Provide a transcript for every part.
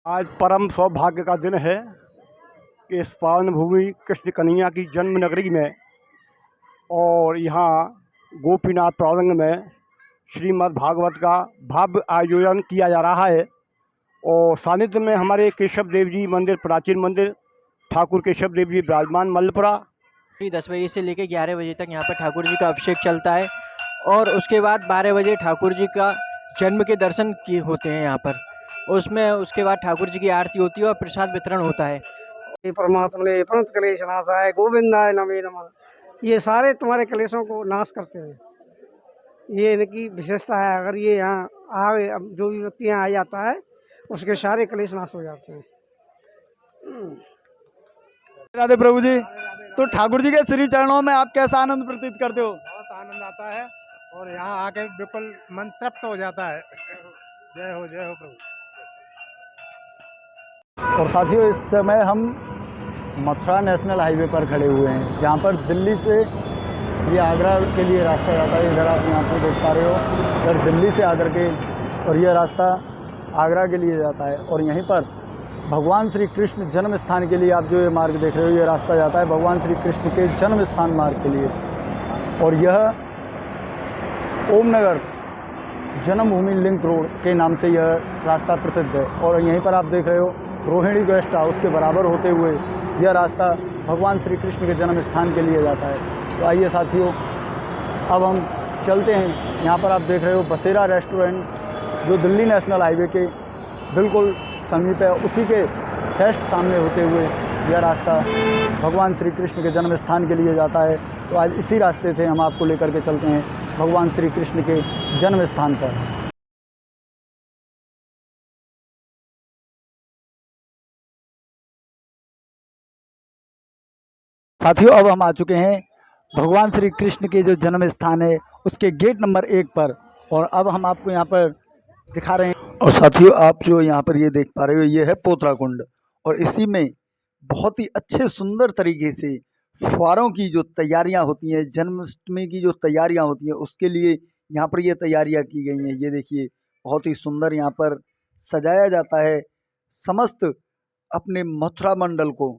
आज परम सौभाग्य का दिन है कि इस पावन भूमि कृष्ण कन्हैया की जन्म नगरी में और यहाँ गोपीनाथ प्रांगण में श्रीमद् भागवत का भव्य आयोजन किया जा रहा है। और सानिध्य में हमारे केशव देव जी मंदिर, प्राचीन मंदिर ठाकुर केशव देव जी विराजमान मल्लपुरा। 10 बजे से लेकर 11 बजे तक यहाँ पर ठाकुर जी का अभिषेक चलता है और उसके बाद 12 बजे ठाकुर जी का जन्म के दर्शन किए होते हैं यहाँ पर। उसमें उसके बाद ठाकुर जी की आरती होती है और प्रसाद वितरण होता है। परमात्मा प्रणत क्लेश नाशाय गोविंदाय नमे नमः। ये सारे तुम्हारे क्लेशों को नाश करते हैं, ये इनकी विशेषता है। अगर ये यहाँ आगे अब जो भी व्यक्ति यहाँ आ जाता है उसके सारे क्लेश नाश हो जाते हैं। राधे प्रभु जी। तो ठाकुर जी के श्री चरणों में आप कैसा आनंद प्रतीत करते हो? बहुत आनंद आता है और यहाँ आके बिल्कुल मन तृप्त हो जाता है। जय हो प्रभु। और साथियों, इस समय हम मथुरा नेशनल हाईवे पर खड़े हुए हैं, जहाँ पर दिल्ली से ये आगरा के लिए रास्ता जाता है। इधर आप यहाँ पे देख पा रहे हो, इधर दिल्ली से आकर के और यह रास्ता आगरा के लिए जाता है। और यहीं पर भगवान श्री कृष्ण जन्म स्थान के लिए आप जो ये मार्ग देख रहे हो, ये रास्ता जाता है भगवान श्री कृष्ण के जन्म स्थान मार्ग के लिए। और यह ओमनगर जन्मभूमि लिंक रोड के नाम से यह रास्ता प्रसिद्ध है। और यहीं पर आप देख रहे हो रोहिणी गेस्ट हाउस के बराबर होते हुए यह रास्ता भगवान श्री कृष्ण के जन्म स्थान के लिए जाता है। तो आइए साथियों, अब हम चलते हैं। यहाँ पर आप देख रहे हो बसेरा रेस्टोरेंट, जो दिल्ली नेशनल हाईवे के बिल्कुल समीप है, उसी के जस्ट सामने होते हुए यह रास्ता भगवान श्री कृष्ण के जन्म स्थान के लिए जाता है। तो आज इसी रास्ते से हम आपको लेकर के चलते हैं भगवान श्री कृष्ण के जन्म स्थान पर। साथियों, अब हम आ चुके हैं भगवान श्री कृष्ण के जो जन्म स्थान है उसके गेट नंबर 1 पर। और अब हम आपको यहाँ पर दिखा रहे हैं। और साथियों, आप जो यहाँ पर ये देख पा रहे हो, ये है पोतरा कुंड। और इसी में बहुत ही अच्छे सुंदर तरीके से फुहारों की जो तैयारियां होती हैं, जन्माष्टमी की जो तैयारियां होती हैं, उसके लिए यहाँ पर ये तैयारियां की गई हैं। ये देखिए, बहुत ही सुंदर यहाँ पर सजाया जाता है समस्त अपने मथुरा मंडल को।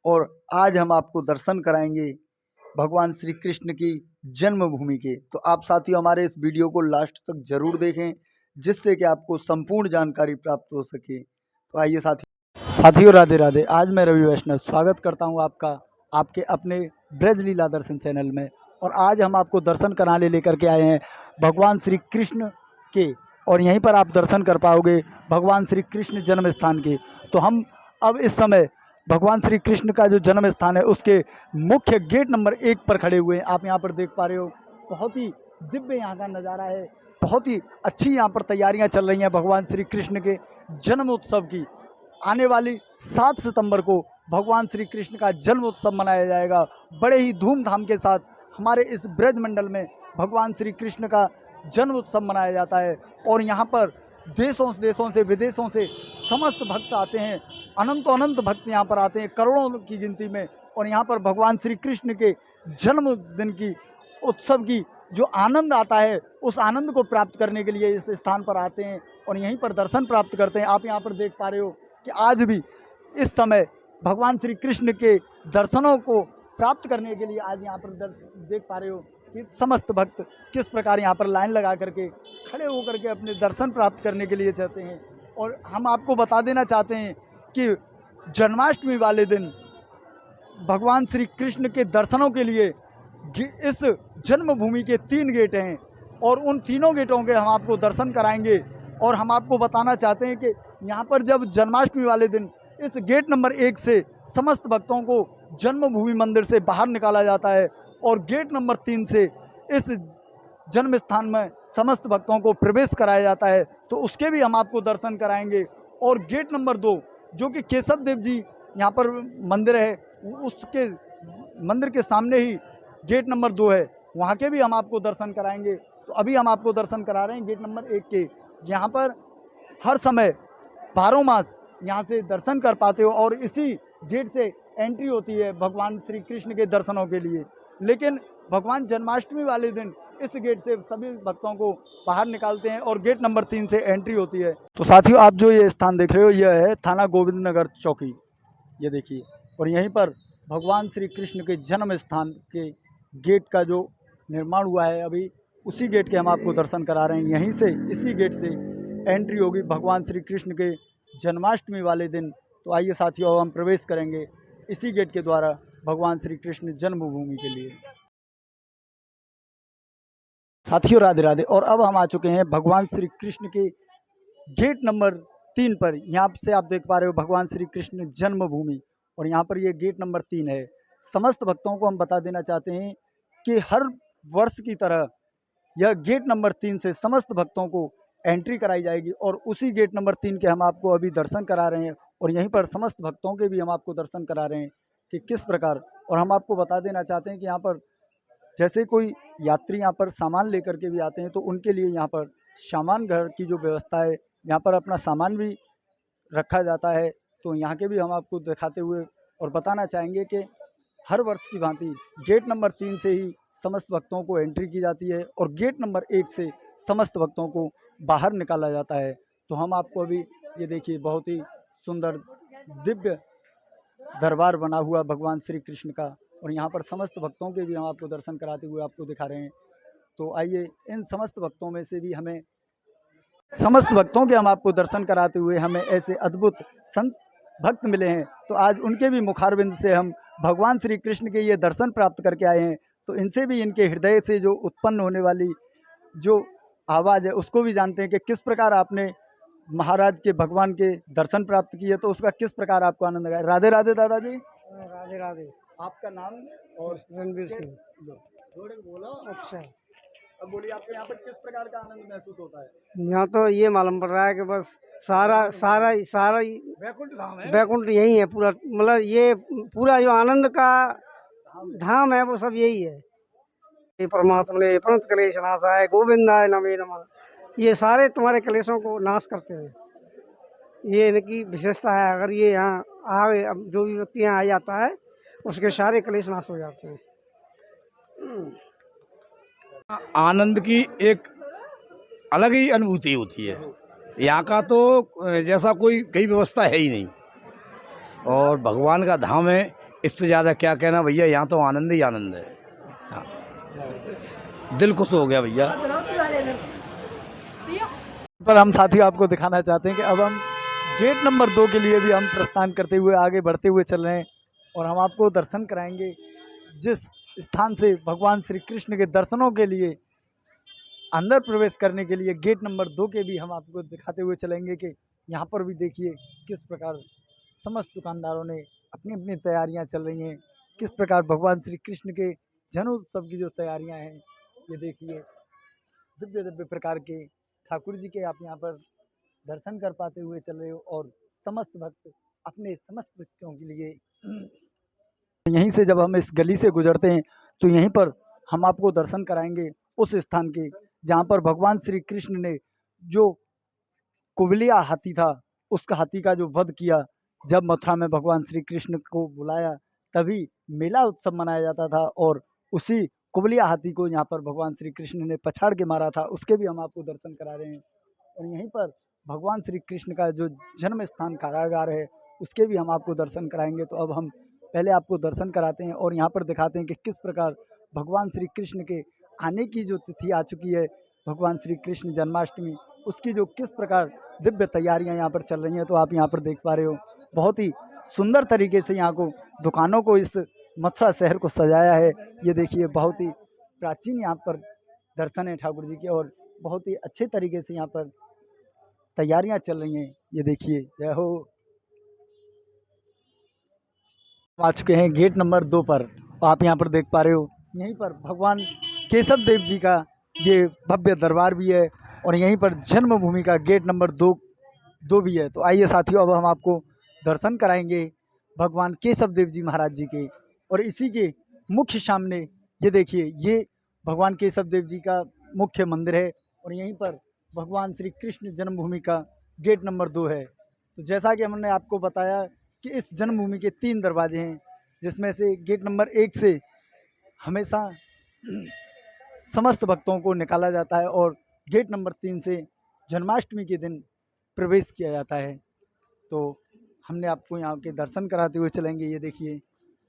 और आज हम आपको दर्शन कराएंगे भगवान श्री कृष्ण की जन्मभूमि के। तो आप साथियों हमारे इस वीडियो को लास्ट तक जरूर देखें, जिससे कि आपको संपूर्ण जानकारी प्राप्त हो सके। तो आइए साथियों, राधे राधे। आज मैं रवि वैष्णव स्वागत करता हूं आपका आपके अपने ब्रज लीला दर्शन चैनल में। और आज हम आपको दर्शन कराने लेकर के आए हैं भगवान श्री कृष्ण के। और यहीं पर आप दर्शन कर पाओगे भगवान श्री कृष्ण जन्म स्थान के। तो हम अब इस समय भगवान श्री कृष्ण का जो जन्म स्थान है उसके मुख्य गेट नंबर 1 पर खड़े हुए हैं। आप यहाँ पर देख पा रहे हो, बहुत ही दिव्य यहाँ का नज़ारा है। बहुत ही अच्छी यहाँ पर तैयारियाँ चल रही हैं भगवान श्री कृष्ण के जन्म उत्सव की। आने वाली 7 सितंबर को भगवान श्री कृष्ण का जन्म उत्सव मनाया जाएगा। बड़े ही धूमधाम के साथ हमारे इस ब्रज मंडल में भगवान श्री कृष्ण का जन्म उत्सव मनाया जाता है। और यहाँ पर देशों से विदेशों से समस्त भक्त आते हैं। अनंत भक्त यहाँ पर आते हैं, करोड़ों की गिनती में। और यहाँ पर भगवान श्री कृष्ण के जन्मदिन की उत्सव की जो आनंद आता है, उस आनंद को प्राप्त करने के लिए इस स्थान पर आते हैं और यहीं पर दर्शन प्राप्त करते हैं। आप यहाँ पर देख पा रहे हो कि आज भी इस समय भगवान श्री कृष्ण के दर्शनों को प्राप्त करने के लिए आज यहाँ पर देख पा रहे हो कि समस्त भक्त किस प्रकार यहाँ पर लाइन लगा करके खड़े होकर के अपने दर्शन प्राप्त करने के लिए चाहते हैं। और हम आपको बता देना चाहते हैं कि जन्माष्टमी वाले दिन भगवान श्री कृष्ण के दर्शनों के लिए इस जन्मभूमि के 3 गेट हैं और उन तीनों गेटों के हम आपको दर्शन कराएंगे। और हम आपको बताना चाहते हैं कि यहाँ पर जब जन्माष्टमी वाले दिन इस गेट नंबर 1 से समस्त भक्तों को जन्मभूमि मंदिर से बाहर निकाला जाता है और गेट नंबर 3 से इस जन्म स्थान में समस्त भक्तों को प्रवेश कराया जाता है। तो उसके भी हम आपको दर्शन कराएंगे। और गेट नंबर 2 जो कि केशव देव जी यहाँ पर मंदिर है, उसके मंदिर के सामने ही गेट नंबर 2 है, वहाँ के भी हम आपको दर्शन कराएंगे। तो अभी हम आपको दर्शन करा रहे हैं गेट नंबर 1 के। यहाँ पर हर समय 12 मास यहाँ से दर्शन कर पाते हो और इसी गेट से एंट्री होती है भगवान श्री कृष्ण के दर्शनों के लिए। लेकिन भगवान जन्माष्टमी वाले दिन इस गेट से सभी भक्तों को बाहर निकालते हैं और गेट नंबर 3 से एंट्री होती है। तो साथियों, आप जो ये स्थान देख रहे हो, यह है थाना गोविंद नगर चौकी, ये देखिए। और यहीं पर भगवान श्री कृष्ण के जन्म स्थान के गेट का जो निर्माण हुआ है, अभी उसी गेट के हम आपको दर्शन करा रहे हैं। यहीं से, इसी गेट से एंट्री होगी भगवान श्री कृष्ण के जन्माष्टमी वाले दिन। तो आइए साथियों, अब हम प्रवेश करेंगे इसी गेट के द्वारा भगवान श्री कृष्ण जन्मभूमि के लिए। साथियों, राधे राधे। और अब हम आ चुके हैं भगवान श्री कृष्ण के गेट नंबर 3 पर। यहाँ से आप देख पा रहे हो भगवान श्री कृष्ण जन्मभूमि, और यहाँ पर ये गेट नंबर 3 है। समस्त भक्तों को हम बता देना चाहते हैं कि हर वर्ष की तरह यह गेट नंबर 3 से समस्त भक्तों को एंट्री कराई जाएगी, और उसी गेट नंबर 3 के हम आपको अभी दर्शन करा रहे हैं। और यहीं पर समस्त भक्तों के भी हम आपको दर्शन करा रहे हैं कि किस प्रकार। और हम आपको बता देना चाहते हैं कि यहाँ पर जैसे कोई यात्री यहाँ पर सामान लेकर के भी आते हैं, तो उनके लिए यहाँ पर सामान घर की जो व्यवस्था है, यहाँ पर अपना सामान भी रखा जाता है। तो यहाँ के भी हम आपको दिखाते हुए और बताना चाहेंगे कि हर वर्ष की भांति गेट नंबर 3 से ही समस्त भक्तों को एंट्री की जाती है, और गेट नंबर 1 से समस्त भक्तों को बाहर निकाला जाता है। तो हम आपको अभी ये देखिए, बहुत ही सुंदर दिव्य दरबार बना हुआ भगवान श्री कृष्ण का, और यहाँ पर समस्त भक्तों के भी हम आपको दर्शन कराते हुए आपको दिखा रहे हैं। तो आइए, इन समस्त भक्तों में से भी हमें समस्त भक्तों के हम आपको दर्शन कराते हुए हमें ऐसे अद्भुत संत भक्त मिले हैं, तो आज उनके भी मुखारबिंद से हम भगवान श्री कृष्ण के ये दर्शन प्राप्त करके आए हैं। तो इनसे भी इनके हृदय से जो उत्पन्न होने वाली जो आवाज़ है, उसको भी जानते हैं कि किस प्रकार आपने महाराज के, भगवान के दर्शन प्राप्त किए, तो उसका किस प्रकार आपको आनंद आया। राधे राधे दादाजी। राधे राधे। आपका नाम? और रणवीर सिंह। थोड़े बोलो। अच्छा, अब बोलिए, आपको यहाँ पर किस प्रकार का आनंद महसूस होता है? यहाँ तो ये मालूम पड़ रहा है कि बस सारा सारा सारा वैकुंठ धाम है। वैकुंठ यही है पूरा, मतलब ये पूरा जो आनंद का धाम है वो सब यही है। ये परमात्मा ने प्रणत क्लेश नाशाय गोविंदाय नमे नमः, ये सारे तुम्हारे क्लेशों को नाश करते हैं। ये इनकी विशेषता है। अगर ये यहाँ आए, अब जो भी व्यक्ति यहाँ आ जाता है, उसके सारे क्लेश नाश हो जाते हैं। आनंद की एक अलग ही अनुभूति होती है। यहाँ का तो जैसा कोई कई व्यवस्था है ही नहीं, और भगवान का धाम है, इससे ज़्यादा क्या कहना भैया। यहाँ तो आनंद ही आनंद है। हाँ, दिल खुश हो गया भैया। पर हम साथी आपको दिखाना चाहते हैं कि अब हम गेट नंबर 2 के लिए भी हम प्रस्थान करते हुए आगे बढ़ते हुए चल रहे हैं, और हम आपको दर्शन कराएंगे जिस स्थान से भगवान श्री कृष्ण के दर्शनों के लिए अंदर प्रवेश करने के लिए गेट नंबर 2 के भी हम आपको दिखाते हुए चलेंगे कि यहाँ पर भी देखिए किस प्रकार समस्त दुकानदारों ने अपनी अपनी तैयारियाँ चल रही हैं। किस प्रकार भगवान श्री कृष्ण के जन्मोत्सव की जो तैयारियाँ हैं, ये देखिए दिव्य दिव्य प्रकार के ठाकुर जी के आप यहाँ पर दर्शन कर पाते हुए चल रहे हो, और समस्त भक्त अपने समस्त बच्चों के लिए यहीं से जब हम इस गली से गुजरते हैं, तो यहीं पर हम आपको दर्शन कराएंगे उस स्थान के जहाँ पर भगवान श्री कृष्ण ने जो कुबलिया हाथी था, उस हाथी का जो वध किया। जब मथुरा में भगवान श्री कृष्ण को बुलाया, तभी मेला उत्सव मनाया जाता था, और उसी कुबलिया हाथी को यहाँ पर भगवान श्री कृष्ण ने पछाड़ के मारा था। उसके भी हम आपको दर्शन करा रहे हैं। और यहीं पर भगवान श्री कृष्ण का जो जन्म स्थान कारागार है, उसके भी हम आपको दर्शन कराएंगे। तो अब हम पहले आपको दर्शन कराते हैं और यहाँ पर दिखाते हैं कि किस प्रकार भगवान श्री कृष्ण के आने की जो तिथि आ चुकी है, भगवान श्री कृष्ण जन्माष्टमी, उसकी जो किस प्रकार दिव्य तैयारियां यहाँ पर चल रही हैं। तो आप यहाँ पर देख पा रहे हो, बहुत ही सुंदर तरीके से यहाँ को दुकानों को, इस मथुरा शहर को सजाया है। ये देखिए, बहुत ही प्राचीन यहाँ पर दर्शन है ठाकुर जी के, और बहुत ही अच्छे तरीके से यहाँ पर तैयारियां चल रही हैं। ये देखिए, जय हो। आ चुके हैं गेट नंबर 2 पर। आप यहाँ पर देख पा रहे हो, यहीं पर भगवान केशव देव जी का ये भव्य दरबार भी है, और यहीं पर जन्मभूमि का गेट नंबर 2 भी है। तो आइए साथियों, अब हम आपको दर्शन कराएंगे भगवान केशव देव जी महाराज जी के, और इसी के मुख्य सामने ये देखिए, ये भगवान केशव देव जी का मुख्य मंदिर है, और यहीं पर भगवान श्री कृष्ण जन्मभूमि का गेट नंबर 2 है। तो जैसा कि हमने आपको बताया कि इस जन्मभूमि के 3 दरवाजे हैं, जिसमें से गेट नंबर 1 से हमेशा समस्त भक्तों को निकाला जाता है और गेट नंबर 3 से जन्माष्टमी के दिन प्रवेश किया जाता है। तो हमने आपको यहाँ के दर्शन कराते हुए चलेंगे। ये देखिए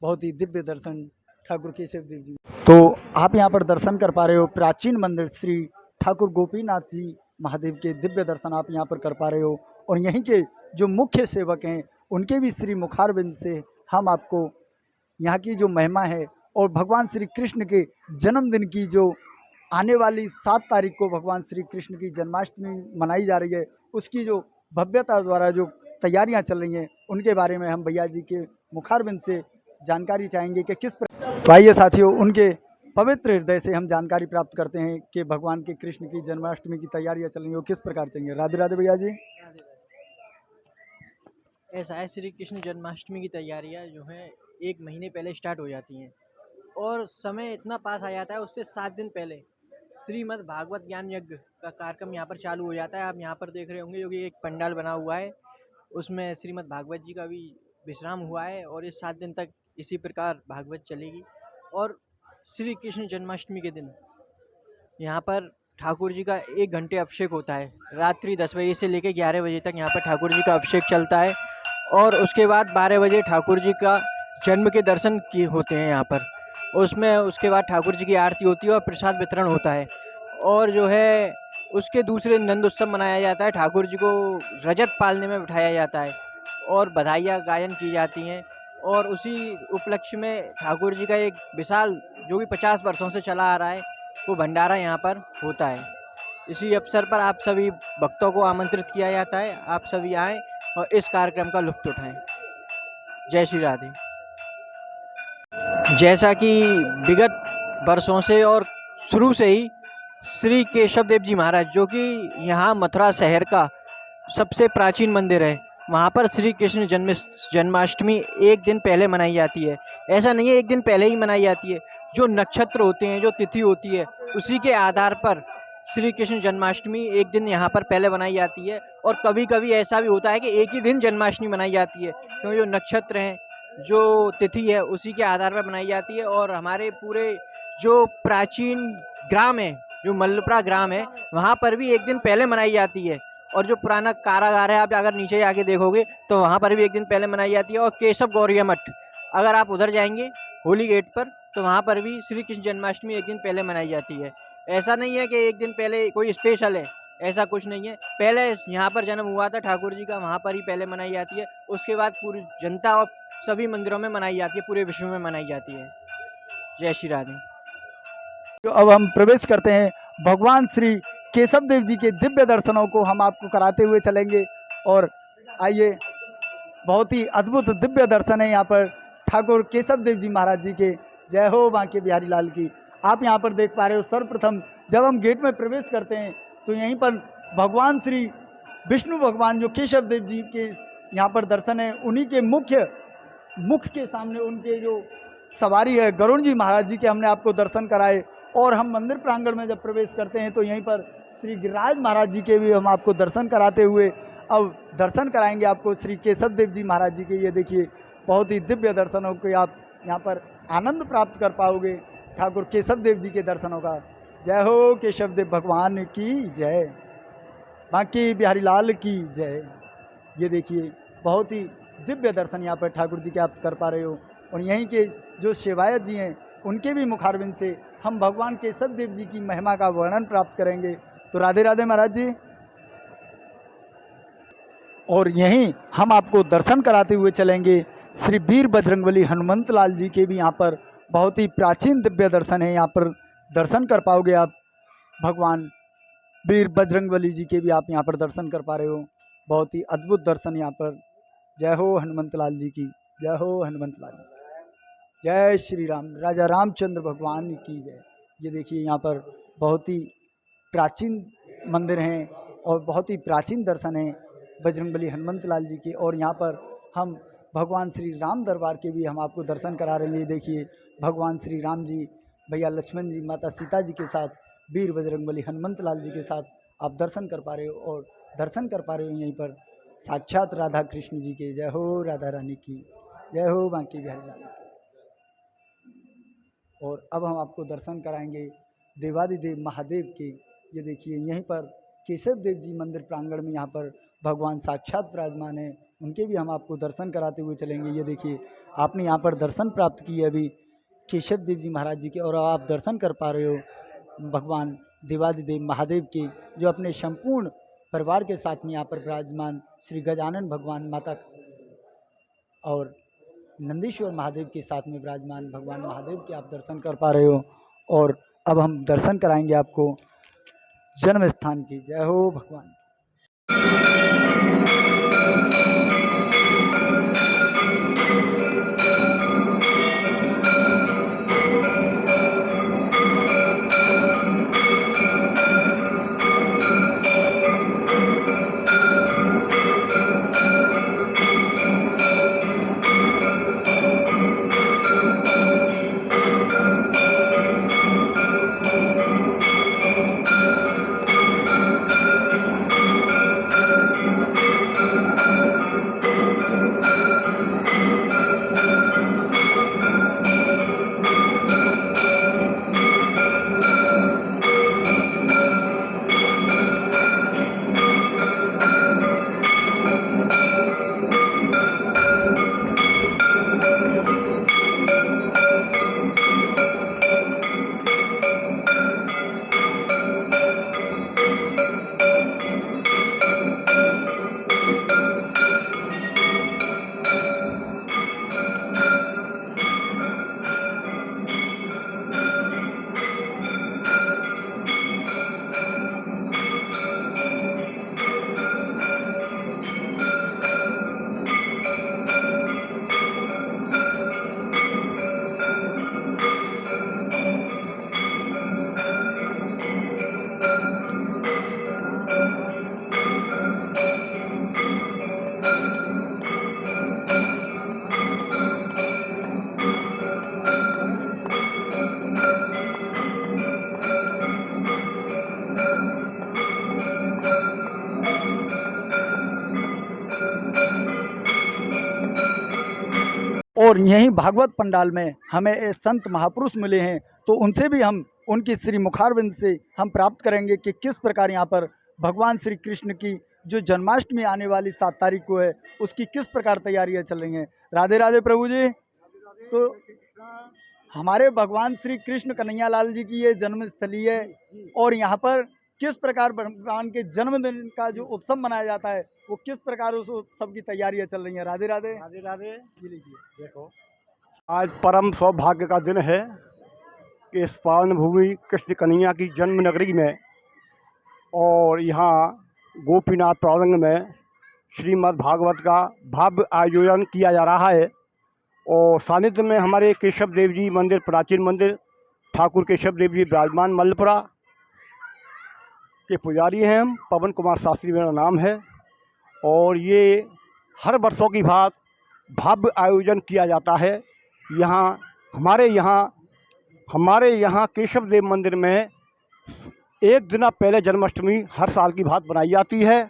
बहुत ही दिव्य दर्शन ठाकुर केशव देव जी। तो आप यहाँ पर दर्शन कर पा रहे हो प्राचीन मंदिर श्री ठाकुर गोपीनाथ जी महादेव के दिव्य दर्शन आप यहाँ पर कर पा रहे हो। और यहीं के जो मुख्य सेवक हैं उनके भी श्री मुखारबिंद से हम आपको यहाँ की जो महिमा है और भगवान श्री कृष्ण के जन्मदिन की जो आने वाली 7 तारीख को भगवान श्री कृष्ण की जन्माष्टमी मनाई जा रही है उसकी जो भव्यता द्वारा जो तैयारियां चल रही हैं उनके बारे में हम भैया जी के मुखारबिंद से जानकारी चाहेंगे कि किस प्रकार। तो आइए साथियों उनके पवित्र हृदय से हम जानकारी प्राप्त करते हैं कि भगवान के कृष्ण की जन्माष्टमी की तैयारियां चल रही हैं वो किस प्रकार चलेंगे। राधे राधे भैया जी। ऐसा है, श्री कृष्ण जन्माष्टमी की तैयारियां जो हैं 1 महीने पहले स्टार्ट हो जाती हैं और समय इतना पास आ जाता है उससे 7 दिन पहले श्रीमद् भागवत ज्ञान यज्ञ का कार्यक्रम यहाँ पर चालू हो जाता है। आप यहाँ पर देख रहे होंगे जो कि एक पंडाल बना हुआ है उसमें श्रीमद् भागवत जी का भी विश्राम हुआ है और इस 7 दिन तक इसी प्रकार भागवत चलेगी। और श्री कृष्ण जन्माष्टमी के दिन यहाँ पर ठाकुर जी का 1 घंटे अभिषेक होता है। रात्रि 10 बजे से लेकर 11 बजे तक यहाँ पर ठाकुर जी का अभिषेक चलता है और उसके बाद 12 बजे ठाकुर जी का जन्म के दर्शन किए होते हैं यहाँ पर। उसमें उसके बाद ठाकुर जी की आरती होती है और प्रसाद वितरण होता है। और जो है उसके दूसरे नंद उत्सव मनाया जाता है। ठाकुर जी को रजत पालने में बिठाया जाता है और बधाइयाँ गायन की जाती हैं। और उसी उपलक्ष्य में ठाकुर जी का एक विशाल जो कि 50 वर्षों से चला आ रहा है वो भंडारा यहाँ पर होता है। इसी अवसर पर आप सभी भक्तों को आमंत्रित किया जाता है, आप सभी आएँ और इस कार्यक्रम का लुत्फ़ उठाएँ। जय श्री राधे। जैसा कि विगत वर्षों से और शुरू से ही श्री केशव देव जी महाराज जो कि यहाँ मथुरा शहर का सबसे प्राचीन मंदिर है वहाँ पर श्री कृष्ण जन्माष्टमी 1 दिन पहले मनाई जाती है। ऐसा नहीं है 1 दिन पहले ही मनाई जाती है, जो नक्षत्र होते हैं जो तिथि होती है उसी के आधार पर श्री कृष्ण जन्माष्टमी 1 दिन यहाँ पर पहले मनाई जाती है। और कभी कभी ऐसा भी होता है कि एक ही दिन जन्माष्टमी मनाई जाती है क्योंकि जो नक्षत्र हैं जो तिथि है उसी के आधार पर बनाई जाती है। और हमारे पूरे जो प्राचीन ग्राम है जो मल्लपुरा ग्राम है वहाँ पर भी 1 दिन पहले मनाई जाती है। और जो पुराना कारागार है आप अगर नीचे आके देखोगे तो वहाँ पर भी 1 दिन पहले मनाई जाती है। और केशव गौरिया मठ अगर आप उधर जाएंगे होली गेट पर तो वहाँ पर भी श्री कृष्ण जन्माष्टमी 1 दिन पहले मनाई जाती है। ऐसा नहीं है कि 1 दिन पहले कोई स्पेशल है, ऐसा कुछ नहीं है। पहले यहाँ पर जन्म हुआ था ठाकुर जी का वहाँ पर ही पहले मनाई जाती है, उसके बाद पूरी जनता और सभी मंदिरों में मनाई जाती है, पूरे विश्व में मनाई जाती है। जय श्री राधे। तो अब हम प्रवेश करते हैं भगवान श्री केशव देव जी के दिव्य दर्शनों को हम आपको कराते हुए चलेंगे। और आइए बहुत ही अद्भुत दिव्य दर्शन है यहाँ पर ठाकुर केशव देव जी महाराज जी के। जय हो बांके बिहारी लाल की। आप यहाँ पर देख पा रहे हो सर्वप्रथम जब हम गेट में प्रवेश करते हैं तो यहीं पर भगवान श्री विष्णु भगवान जो केशव देव जी के यहाँ पर दर्शन है, उन्हीं के मुख के सामने उनके जो सवारी है गरुण जी महाराज जी के हमने आपको दर्शन कराए। और हम मंदिर प्रांगण में जब प्रवेश करते हैं तो यहीं पर श्री गिरिराज महाराज जी के भी हम आपको दर्शन कराते हुए अब दर्शन कराएंगे आपको श्री केशव देव जी महाराज जी के। ये देखिए बहुत ही दिव्य दर्शनों के आप यहाँ पर आनंद प्राप्त कर पाओगे ठाकुर केशव देव जी के दर्शनों का। जय हो केशव देव भगवान की जय, बांके बिहारी लाल की जय। ये देखिए बहुत ही दिव्य दर्शन यहाँ पर ठाकुर जी के आप कर पा रहे हो। और यहीं के जो सेवायत जी हैं उनके भी मुखारबिंद से हम भगवान केशव देव जी की महिमा का वर्णन प्राप्त करेंगे। तो राधे राधे महाराज जी। और यहीं हम आपको दर्शन कराते हुए चलेंगे श्री वीर बजरंगबली हनुमंत लाल जी के भी यहाँ पर बहुत ही प्राचीन दिव्य दर्शन है। यहाँ पर दर्शन कर पाओगे आप भगवान वीर बजरंगबली जी के भी आप यहाँ पर दर्शन कर पा रहे हो। बहुत ही अद्भुत दर्शन यहाँ पर। जय हो हनुमंत लाल जी की जय हो हनुमंत लाल जी। जय श्री राम, राजा रामचंद्र भगवान की जय। ये देखिए यहाँ पर बहुत ही प्राचीन मंदिर हैं और बहुत ही प्राचीन दर्शन हैं बजरंगबली हनुमंत लाल जी के। और यहाँ पर हम भगवान श्री राम दरबार के भी हम आपको दर्शन करा रहे हैं। देखिए भगवान श्री राम जी, भैया लक्ष्मण जी, माता सीता जी के साथ वीर बजरंगबली हनुमंत लाल जी के साथ आप दर्शन कर पा रहे हो। और दर्शन कर पा रहे हो यहीं पर साक्षात राधा कृष्ण जी के। जय हो राधा रानी की जय हो बांके बिहारी लाल की। और अब हम आपको दर्शन कराएंगे देवादिदेव महादेव के, ये देखिए यहीं पर केशव देव जी मंदिर प्रांगण में यहाँ पर भगवान साक्षात विराजमान हैं। उनके भी हम आपको दर्शन कराते हुए चलेंगे। ये देखिए आपने यहाँ पर दर्शन प्राप्त किए अभी केशव देव जी महाराज जी के, और आप दर्शन कर पा रहे हो भगवान देवादिदेव महादेव के, जो अपने संपूर्ण परिवार के साथ में यहाँ पर विराजमान श्री गजानन भगवान माता और नंदीश्वर महादेव के साथ में विराजमान भगवान महादेव के आप दर्शन कर पा रहे हो। और अब हम दर्शन कराएंगे आपको जन्म स्थान की। जय हो भगवान। और यहीं भागवत पंडाल में हमें ये संत महापुरुष मिले हैं, तो उनसे भी हम उनकी श्री मुखारविंद से हम प्राप्त करेंगे कि किस प्रकार यहाँ पर भगवान श्री कृष्ण की जो जन्माष्टमी आने वाली 7 तारीख को है, उसकी किस प्रकार तैयारियां चल रही हैं। राधे राधे प्रभु जी। तो हमारे भगवान श्री कृष्ण कन्हैया लाल जी की ये जन्मस्थली है, और यहाँ पर किस प्रकार भगवान के जन्मदिन का जो उत्सव मनाया जाता है, वो किस प्रकार उस उत्सव की तैयारियां चल रही हैं। राधे राधे। राधे राधे। जी लीजिए। देखो, आज परम सौभाग्य का दिन है कि इस पावन भूमि कृष्ण कन्हैया की जन्म नगरी में और यहाँ गोपीनाथ प्रांगण में श्रीमद् भागवत का भव्य आयोजन किया जा रहा है। और सानिध्य में हमारे केशव देव जी मंदिर, प्राचीन मंदिर, ठाकुर केशव देव जी विराजमान मल्लपुरा के पुजारी हैं हम। पवन कुमार शास्त्री मेरा नाम है। और ये हर वर्षों की बात भव्य आयोजन किया जाता है। यहाँ हमारे यहाँ केशव देव मंदिर में एक दिन पहले जन्माष्टमी हर साल की बात बनाई जाती है,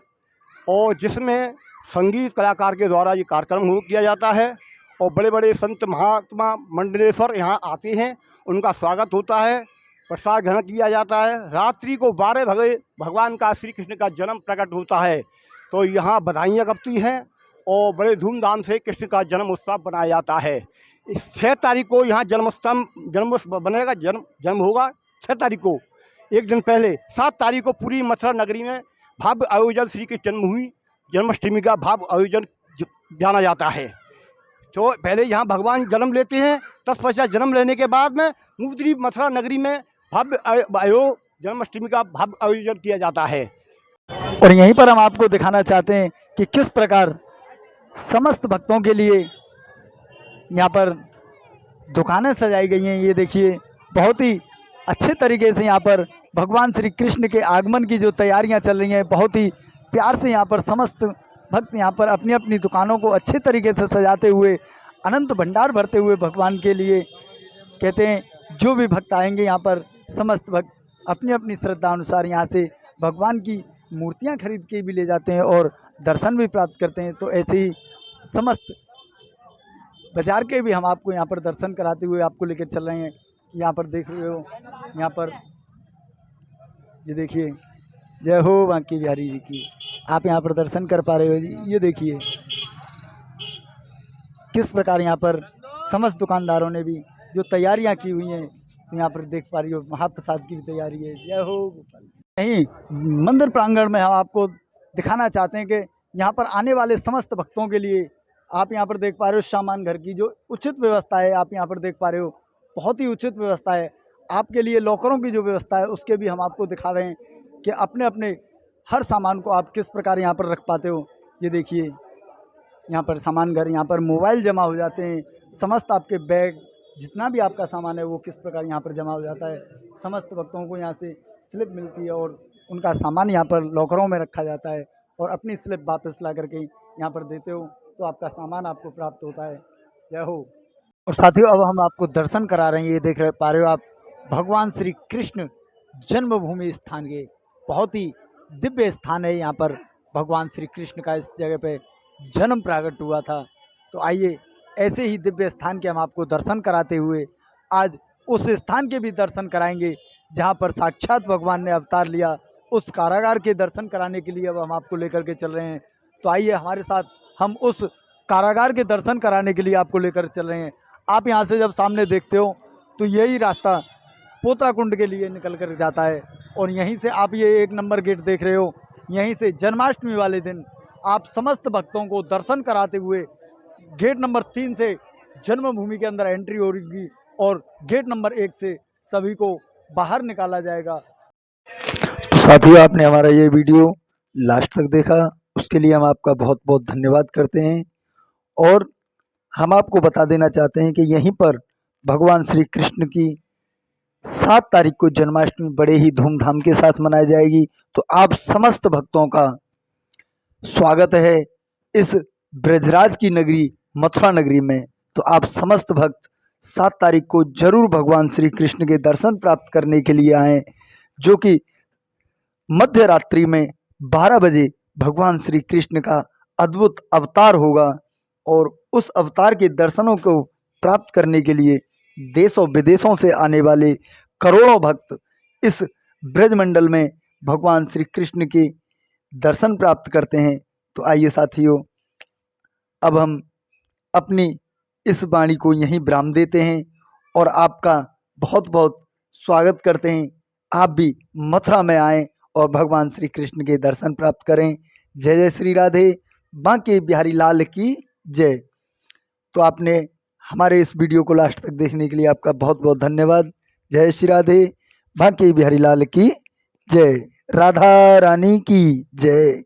और जिसमें संगीत कलाकार के द्वारा ये कार्यक्रम किया जाता है। और बड़े बड़े संत महात्मा मंडलेश्वर यहाँ आते हैं, उनका स्वागत होता है, प्रसाद ग्रहण किया जाता है। रात्रि को 12 बजे भगवान का श्री कृष्ण का जन्म प्रकट होता है, तो यहाँ बधाइयाँ कपती हैं और बड़े धूमधाम से कृष्ण का जन्म उत्सव बनाया जाता है। इस 6 तारीख को यहाँ जन्म बनेगा, जन्म होगा 6 तारीख को। एक दिन पहले 7 तारीख को पूरी मथुरा नगरी में भव्य आयोजन श्री कृष्ण जन्माष्टमी का भव्य आयोजन जाना जाता है। तो पहले यहाँ भगवान जन्म लेते हैं, तत्पश्चात जन्म लेने के बाद में पूरी मथुरा नगरी में भव्य जन्माष्टमी का भव्य आयोजन किया जाता है। और यहीं पर हम आपको दिखाना चाहते हैं कि किस प्रकार समस्त भक्तों के लिए यहाँ पर दुकानें सजाई गई हैं। ये देखिए बहुत ही अच्छे तरीके से यहाँ पर भगवान श्री कृष्ण के आगमन की जो तैयारियाँ चल रही हैं, बहुत ही प्यार से यहाँ पर समस्त भक्त यहाँ पर अपनी अपनी दुकानों को अच्छे तरीके से सजाते हुए, अनंत भंडार भरते हुए भगवान के लिए कहते हैं जो भी भक्त आएंगे यहाँ पर, समस्त भक्त अपनी अपनी श्रद्धा अनुसार यहाँ से भगवान की मूर्तियाँ खरीद के भी ले जाते हैं और दर्शन भी प्राप्त करते हैं। तो ऐसे ही समस्त बाजार के भी हम आपको यहाँ पर दर्शन कराते हुए आपको लेकर चल रहे हैं। यहाँ पर देख रहे हो, यहाँ पर ये देखिए, जय हो बांके बिहारी जी की। आप यहाँ पर दर्शन कर पा रहे हो जी। ये देखिए किस प्रकार यहाँ पर समस्त दुकानदारों ने भी जो तैयारियाँ की हुई हैं, तो यहाँ पर देख पा रही हो महाप्रसाद की भी तैयारी है। जय हो गोपाल। नहीं, मंदिर प्रांगण में हम आपको दिखाना चाहते हैं कि यहाँ पर आने वाले समस्त भक्तों के लिए आप यहाँ पर देख पा रहे हो सामान घर की जो उचित व्यवस्था है। आप यहाँ पर देख पा रहे हो बहुत ही उचित व्यवस्था है। आपके लिए लॉकरों की जो व्यवस्था है उसके भी हम आपको दिखा रहे हैं कि अपने अपने हर सामान को आप किस प्रकार यहाँ पर रख पाते हो। ये देखिए यहाँ पर सामान घर, यहाँ पर मोबाइल जमा हो जाते हैं, समस्त आपके बैग जितना भी आपका सामान है वो किस प्रकार यहाँ पर जमा हो जाता है। समस्त भक्तों को यहाँ से स्लिप मिलती है और उनका सामान यहाँ पर लॉकरों में रखा जाता है और अपनी स्लिप वापस ला करके यहाँ पर देते हो तो आपका सामान आपको प्राप्त होता है। जय हो। और साथियों अब हम आपको दर्शन करा रहे हैं। ये देख रहे पा रहे हो आप भगवान श्री कृष्ण जन्मभूमि स्थान के बहुत ही दिव्य स्थान है। यहाँ पर भगवान श्री कृष्ण का इस जगह पे जन्म प्रागट हुआ था। तो आइए ऐसे ही दिव्य स्थान के हम आपको दर्शन कराते हुए आज उस स्थान के भी दर्शन कराएंगे जहाँ पर साक्षात भगवान ने अवतार लिया। उस कारागार के दर्शन कराने के लिए अब हम आपको लेकर के चल रहे हैं। तो आइए हमारे साथ हम उस कारागार के दर्शन कराने के लिए आपको लेकर चल रहे हैं। आप यहाँ से जब सामने देखते हो तो यही रास्ता पोतरा कुंड के लिए निकल कर जाता है और यहीं से आप ये 1 नंबर गेट देख रहे हो। यहीं से जन्माष्टमी वाले दिन आप समस्त भक्तों को दर्शन कराते हुए गेट नंबर 3 से जन्मभूमि के अंदर एंट्री होगी और गेट नंबर 1 से सभी को बाहर निकाला जाएगा। तो साथियों आपने हमारा ये वीडियो लास्ट तक देखा उसके लिए हम आपका बहुत बहुत धन्यवाद करते हैं। और हम आपको बता देना चाहते हैं कि यहीं पर भगवान श्री कृष्ण की 7 तारीख को जन्माष्टमी बड़े ही धूमधाम के साथ मनाई जाएगी। तो आप समस्त भक्तों का स्वागत है इस ब्रजराज की नगरी मथुरा नगरी में। तो आप समस्त भक्त 7 तारीख को जरूर भगवान श्री कृष्ण के दर्शन प्राप्त करने के लिए आएँ, जो कि मध्य रात्रि में 12 बजे भगवान श्री कृष्ण का अद्भुत अवतार होगा। और उस अवतार के दर्शनों को प्राप्त करने के लिए देशों विदेशों से आने वाले करोड़ों भक्त इस ब्रजमंडल में भगवान श्री कृष्ण के दर्शन प्राप्त करते हैं। तो आइए साथियों अब हम अपनी इस वाणी को यहीं विराम देते हैं और आपका बहुत बहुत स्वागत करते हैं। आप भी मथुरा में आएँ और भगवान श्री कृष्ण के दर्शन प्राप्त करें। जय जय श्री राधे, बांके बिहारी लाल की जय। तो आपने हमारे इस वीडियो को लास्ट तक देखने के लिए आपका बहुत बहुत धन्यवाद। जय श्री राधे, बांके बिहारी लाल की जय, राधा रानी की जय।